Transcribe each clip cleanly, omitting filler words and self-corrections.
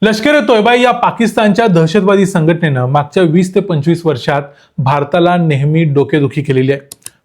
लष्कर ए तोयबा या पाकिस्तानच्या दहशतवादी संघटनेनं मागच्या 20 ते 25 वर्षात भारताला नेहमी डोकेदुखी केलेली आहे.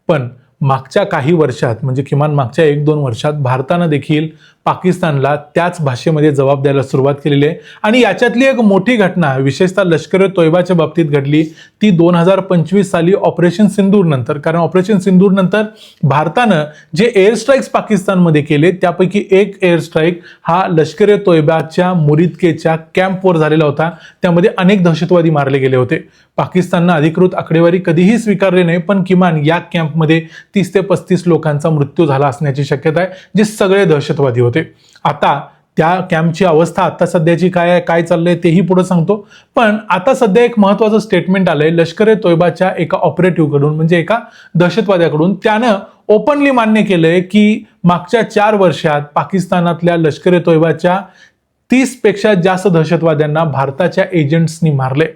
पण मागच्या काही वर्षात म्हणजे किमान मागच्या 1-2 वर्षात भारतानं देखील पाकिस्तानला त्याच भाषेमध्ये जबाब द्यायला सुरुवात केलेली आहे. आणि याच्यातली एक मोठी घटना विशेषतः लष्कर ए तोयबाच्या बाबतीत घडली ती 2025 साली ऑपरेशन सिंदूर नंतर. कारण ऑपरेशन सिंदूर नंतर भारतानं जे एअर स्ट्राईक्स पाकिस्तानमध्ये केले त्यापैकी एक एअर स्ट्राईक हा लष्कर ए तोयबाच्या मुरिदकेच्या कॅम्पवर झालेला होता. त्यामध्ये अनेक दहशतवादी मारले गेले होते. पाकिस्ताननं अधिकृत आकडेवारी कधीही स्वीकारली नाही, पण किमान या कॅम्पमध्ये 30 ते 35 लोकांचा मृत्यू झाला असण्याची शक्यता आहे, जे सगळे दहशतवादी होते. आता त्या कॅम्पची अवस्था आता सध्याची काय आहे, काय चाललंय तेही पुढे सांगतो. पण आता सध्या एक महत्त्वाचं स्टेटमेंट आलंय लष्कर ए तोयबाच्या एका ऑपरेटिव्ह कडून, म्हणजे एका दहशतवाद्याकडून. त्यानं ओपनली मान्य केलंय की मागच्या 4 वर्षात पाकिस्तानातल्या लष्कर ए तोयबाच्या 30 पेक्षा जास्त दहशतवाद्यांना भारताच्या एजंट्सनी मारले.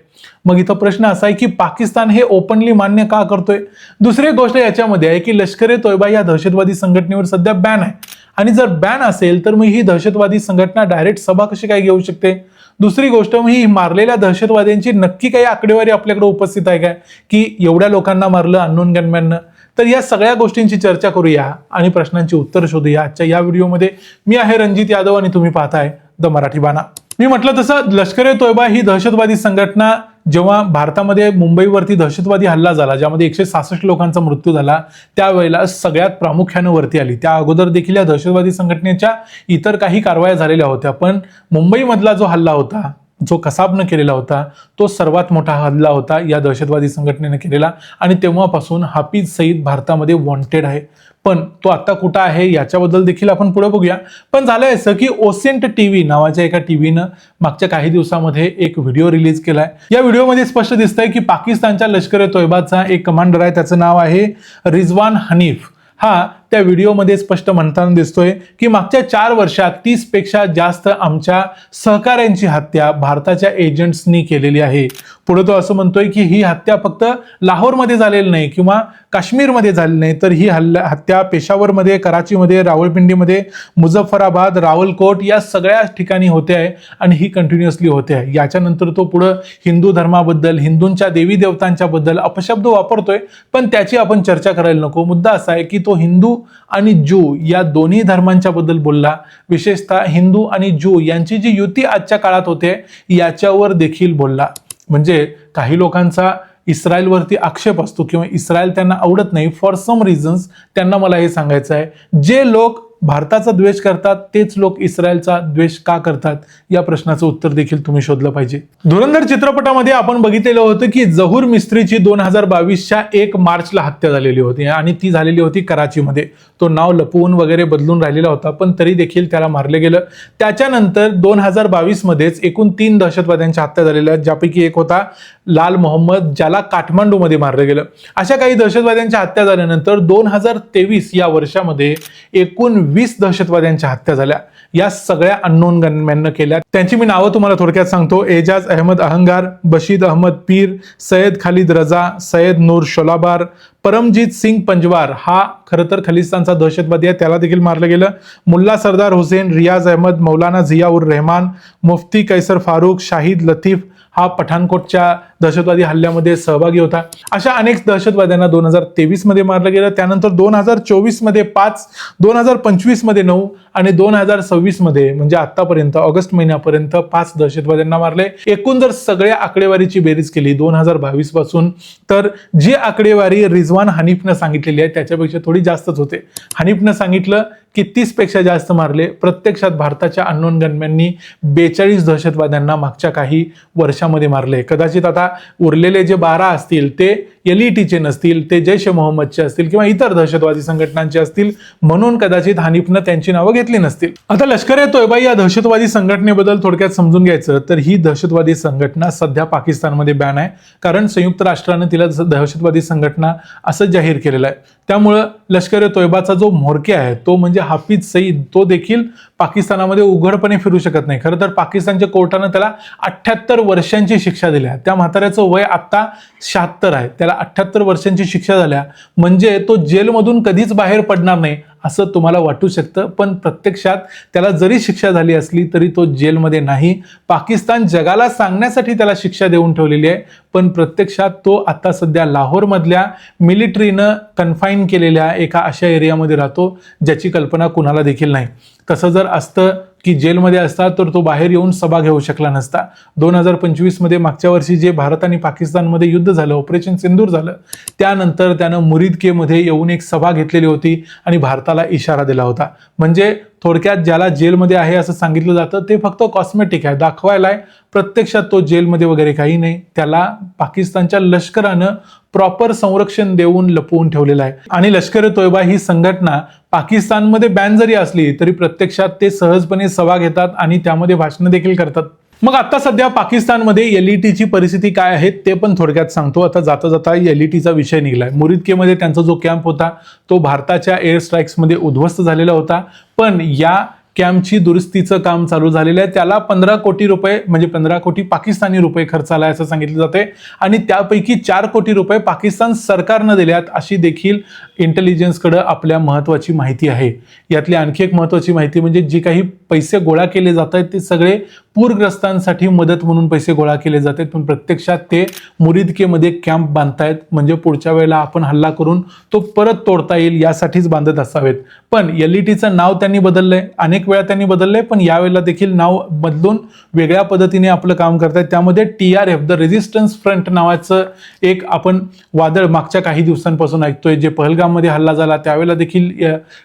मग इथं प्रश्न असा आहे की पाकिस्तान हे ओपनली मान्य का करतोय? दुसरी गोष्ट याच्यामध्ये आहे की लष्कर ए तोयबा या दहशतवादी संघटनेवर सध्या बॅन आहे. आणि जर बॅन असेल तर मग ही दहशतवादी संघटना डायरेक्ट सभा कशी काय घेऊ शकते? दुसरी गोष्ट, मग ही मारलेल्या दहशतवाद्यांची नक्की काही आकडेवारी आपल्याकडे उपस्थित आहे काय की एवढ्या लोकांना मारलं अननोन गनमॅननं? तर या सगळ्या गोष्टींची चर्चा करूया आणि प्रश्नांची उत्तर शोधूया आजच्या या व्हिडिओमध्ये. मी आहे रणजित यादव आणि तुम्ही पाहताय द मराठी बाणा. मी म्हटलं तसं लष्कर ए तोयबा ही दहशतवादी संघटना जेव्हा भारतामध्ये मुंबईवरती दहशतवादी हल्ला झाला ज्यामध्ये 166 लोकांचा मृत्यू झाला त्यावेळेला सगळ्यात प्रामुख्यानं वरती आली. त्या अगोदर देखील या दहशतवादी संघटनेच्या इतर काही कारवाया झालेल्या होत्या, पण मुंबईमधला जो हल्ला होता, जो कसाबनं केलेला होता, तो सर्वात मोठा हल्ला होता या दहशतवादी संघटनेने केलेला. आणि तेव्हापासून हाफिज सईद भारतामध्ये वॉन्टेड आहे. पण तो आता कुठं आहे याच्याबद्दल देखील आपण पुढे बघूया. पण झालंय असं की ओसेंट टीव्ही नावाच्या एका टीव्हीनं मागच्या काही दिवसामध्ये एक व्हिडिओ रिलीज केलाय. या व्हिडिओमध्ये स्पष्ट दिसतंय की पाकिस्तानच्या लष्कर ए तोयबाचा एक कमांडर आहे, त्याचं नाव आहे रिजवान हनीफ. हा त्या व्हिडिओमध्ये स्पष्ट म्हणताना दिसतोय की मागच्या 4 वर्षात 30 पेक्षा जास्त आमच्या सहकाऱ्यांची हत्या भारताच्या एजंट्सनी केलेली आहे. पुढे तो असं म्हणतोय की ही हत्या फक्त लाहोरमध्ये झालेली नाही किंवा काश्मीरमध्ये झाली नाही, तर ही हत्या पेशावरमध्ये, कराचीमध्ये, रावळपिंडीमध्ये, मुझफ्फराबाद, रावलकोट या सगळ्या ठिकाणी होते आहे आणि ही कंटिन्युअसली होते आहे. याच्यानंतर तो पुढं हिंदू धर्माबद्दल, हिंदूंच्या देवी देवतांच्या बद्दल अपशब्द वापरतोय, पण त्याची आपण चर्चा करायला नको. मुद्दा असा आहे की तो हिंदू आणि ज्यू या दोन्ही धर्मांच्या बद्दल बोलला. विशेषतः हिंदू आणि ज्यू यांची जी युती आजच्या काळात होते याच्यावर देखील बोलला. म्हणजे काही लोकांचा इस्रायलवरती आक्षेप असतो किंवा इस्रायल त्यांना आवडत नाही फॉर सम रिझन्स. त्यांना मला हे सांगायचं आहे, जे लोक भारताचा द्वेष करतात तेच लोक इस्रायलचा द्वेष का करतात या प्रश्नाचं उत्तर देखील तुम्ही शोधलं पाहिजे. धुरंधर चित्रपटामध्ये आपण बघितलेलं होतं की जहूर मिस्त्रीची 2022च्या 1 मार्चला हत्या झालेली होती आणि ती झालेली होती कराचीमध्ये. तो नाव लपवून वगैरे बदलून राहिलेला होता, पण तरी देखील त्याला मारले गेलं. त्याच्यानंतर 2022 मध्येच एकूण 3 दहशतवाद्यांच्या हत्या झालेल्या, ज्यापैकी एक होता लाल मोहम्मद, ज्याला काठमांडूमध्ये मारलं गेलं. अशा काही दहशतवाद्यांच्या हत्या झाल्यानंतर 2023 या वर्षामध्ये एकूण 20 दहशतवाद्यांच्या हत्या झाल्या. या सगळ्या अननोन गनमॅननं केल्या. त्यांची मी नावं तुम्हाला थोडक्यात सांगतो. एजाज अहमद अहंगार, बशीद अहमद पीर, सय्यद खालिद रजा, सय्यद नूर शोलाबार, परमजीत सिंग पंजवार हा खरं तर खलिस्तानचा दहशतवादी आहे, त्याला देखील मारलं गेलं. मुल्ला सरदार हुसेन, रियाज अहमद, मौलाना झिया उर रहमान, मुफ्ती कैसर फारूक, शाहिद लतीफ हा पठाणकोटच्या दहशतवादी हल्ल्यामध्ये सहभागी होता. अशा अनेक दहशतवाद्यांना 2023 मध्ये मारलं गेलं. त्यानंतर 2024 मध्ये 5, 2025 मध्ये 9 आणि 2026 मध्ये म्हणजे आतापर्यंत ऑगस्ट महिन्यापर्यंत 5 दहशतवाद्यांना मारले. एकूण जर सगळ्या आकडेवारीची बेरीज केली 2022 पासून, तर जी आकडेवारी रिजवान हनीफनं सांगितलेली आहे त्याच्यापेक्षा थोडी जास्तच होते. हनीफनं सांगितलं की 30 पेक्षा जास्त मारले. प्रत्यक्षात भारताच्या अननोन गनमॅननी 42 दहशतवाद्यांना मागच्या काही वर्षामध्ये मारले. कदाचित आता उरलेले जे 12 असतील ते LETचे नसतील, ते जैश ए मोहम्मदचे असतील किंवा इतर दहशतवादी संघटनांचे असतील, म्हणून कदाचित हनीफनं त्यांची नावं घेतली नसतील. आता लष्कर ए तोयबा या दहशतवादी संघटनेबद्दल थोडक्यात समजून घ्यायचं तर ही दहशतवादी संघटना सध्या पाकिस्तानमध्ये बॅन आहे, कारण संयुक्त राष्ट्रानं तिला दहशतवादी संघटना असं जाहीर केलेलं आहे. त्यामुळं लष्कर ए तोयबाचा जो म्होरके आहे तो म्हणजे हाफिज सईद, तो देखील पाकिस्तानामध्ये उघडपणे फिरू शकत नाही. खरं तर पाकिस्तानच्या कोर्टानं त्याला 78 वर्षांची शिक्षा दिल्या. त्या म्हाताऱ्याचं वय आता 76 आहे, त्याला 78 वर्षांची शिक्षा झाल्या म्हणजे तो जेलमधून कधीच बाहेर पडणार नाही असं तुम्हाला वाटू शकतं, पण प्रत्यक्षात त्याला जरी शिक्षा झाली असली तरी तो जेलमध्ये नाही. पाकिस्तान जगाला सांगण्यासाठी त्याला शिक्षा देऊन ठेवलेली आहे, पण प्रत्यक्षात तो आता सध्या लाहोरमधल्या मिलिटरीनं कन्फाईन केलेल्या एका अशा एरियामध्ये राहतो ज्याची कल्पना कुणाला देखील नाही. तसं जर असतं की जेलमध्ये असता तर तो बाहेर येऊन सभा घेऊ शकला नसता. 2025 मध्ये मागच्या वर्षी जे भारत आणि पाकिस्तानमध्ये युद्ध झालं, ऑपरेशन सिंदूर झालं, त्यानंतर त्यानं मुरिदकेमध्ये येऊन एक सभा घेतलेली होती आणि भारताला इशारा दिला होता. म्हणजे थोडक्यात ज्याला जेलमध्ये आहे असं सांगितलं जातं ते फक्त कॉस्मेटिक आहे, दाखवायला आहे. प्रत्यक्षात तो जेलमध्ये वगैरे काही नाही. त्याला पाकिस्तानच्या लष्करानं प्रॉपर संरक्षण देऊन लपवून ठेवलेलं आहे. आणि लष्कर ए तोयबा ही संघटना पाकिस्तानमध्ये बॅन जरी असली तरी प्रत्यक्षात ते सहजपणे सभा घेतात आणि त्यामध्ये भाषणं देखील करतात. मग आता सध्या पाकिस्तानमध्ये एलईटीची परिस्थिती काय आहे ते पण थोडक्यात सांगतो. आता जाता जाता एलईटीचा विषय निघलाय. मुरिदकेमध्ये त्यांचा जो कॅम्प होता तो भारताच्या एअर स्ट्राईक्समध्ये उद्ध्वस्त झालेला होता, पण या कॅम्पची दुरुस्तीचं काम चालू झालेलं आहे. त्याला 15 कोटी रुपये म्हणजे 15 कोटी पाकिस्तानी रुपये खर्च आला असं सांगितलं जाते आणि त्यापैकी 4 कोटी रुपये पाकिस्तान सरकारनं दिल्यात अशी देखील इंटेलिजन्सकडे आपल्या महत्वाची माहिती आहे. यातली आणखी एक महत्वाची माहिती म्हणजे जी काही पैसे गोळा केले जात आहेत ते सगळे पूरग्रस्तांसाठी मदत म्हणून पैसे गोळा केले जातात, पण प्रत्यक्षात ते मुरिदकेमध्ये कॅम्प बांधतायत म्हणजे पुढच्या वेळेला आपण हल्ला करून तो परत तोडता येईल यासाठीच बांधत असावेत. पण एलईटीचं नाव त्यांनी बदललंय, अनेक वेळा त्यांनी बदललंय, पण यावेळेला देखील नाव बदलून वेगळ्या पद्धतीने आपलं काम करतायत. त्यामध्ये TRF द रेजिस्टन्स फ्रंट नावाचं एक आपण वादळ मागच्या काही दिवसांपासून ऐकतोय. जे पहलगाममध्ये हल्ला झाला त्यावेळेला देखील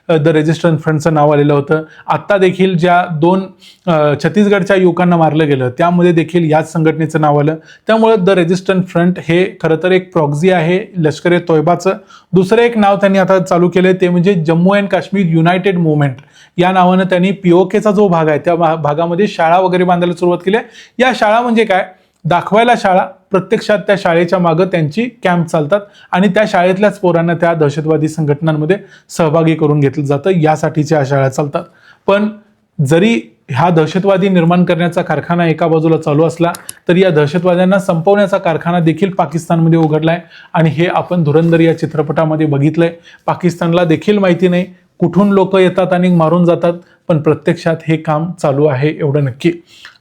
द रेजिस्टन्स फ्रंटचं नाव आलेलं होतं. आता देखील ज्या 2 छत्तीसगडच्या युवकांना मारलं गेलं त्यामध्ये देखील याच संघटनेचं नाव आलं. त्यामुळे द रेजिस्टन्स फ्रंट हे खरं तर एक प्रॉक्झी आहे लष्कर ए तोयबाचं. दुसरं एक नाव त्यांनी आता चालू केलंय ते म्हणजे Jammu and Kashmir United movement या नावानं त्यांनी POKचा जो भाग आहे त्या भागामध्ये शाळा वगैरे बांधायला सुरुवात केली. या शाळा म्हणजे काय, दाखवायला शाळा, प्रत्यक्षात त्या शाळेच्या मागं त्यांची कॅम्प चालतात आणि त्या शाळेतल्याच पोरांना त्या दहशतवादी संघटनांमध्ये सहभागी करून घेतलं जातं, यासाठीच्या शाळा चालतात. पण जरी हा दहशतवादी निर्माण करण्याचा कारखाना एका बाजूला चालू असला तरी या दहशतवाद्यांना संपवण्याचा कारखाना देखील पाकिस्तानमध्ये उघडलाय आणि हे आपण धुरंधर या चित्रपटामध्ये बघितलंय. पाकिस्तानला देखील माहिती नाही कुठून लोक येतात आणि मारून जातात, पण प्रत्यक्षात हे काम चालू आहे एवढं नक्की.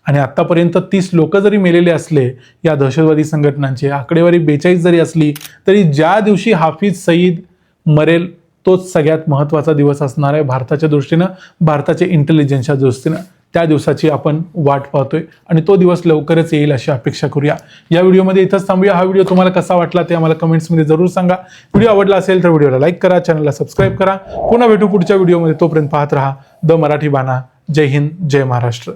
आणि आतापर्यंत 30 लोक जरी मेलेले असले या दहशतवादी संघटनांची आकडेवारी 42 जरी असली तरी ज्या दिवशी हाफिज सईद मरेल तोच सगळ्यात महत्त्वाचा दिवस असणार आहे भारताच्या दृष्टीनं, भारताच्या इंटेलिजन्सच्या दृष्टीनं. त्या दिवसाची आपण वाट पाहतोय आणि तो दिवस लवकरच येईल अशी अपेक्षा करूया. या व्हिडिओमध्ये इथंच थांबूया. हा व्हिडिओ तुम्हाला कसा वाटला ते आम्हाला कमेंट्समध्ये जरूर सांगा. व्हिडिओ आवडला असेल तर व्हिडिओला लाईक करा, चॅनलला सबस्क्राईब करा. पुन्हा भेटू पुढच्या व्हिडिओमध्ये. तोपर्यंत पाहत रहा द मराठी बाणा. जय हिंद, जय महाराष्ट्र.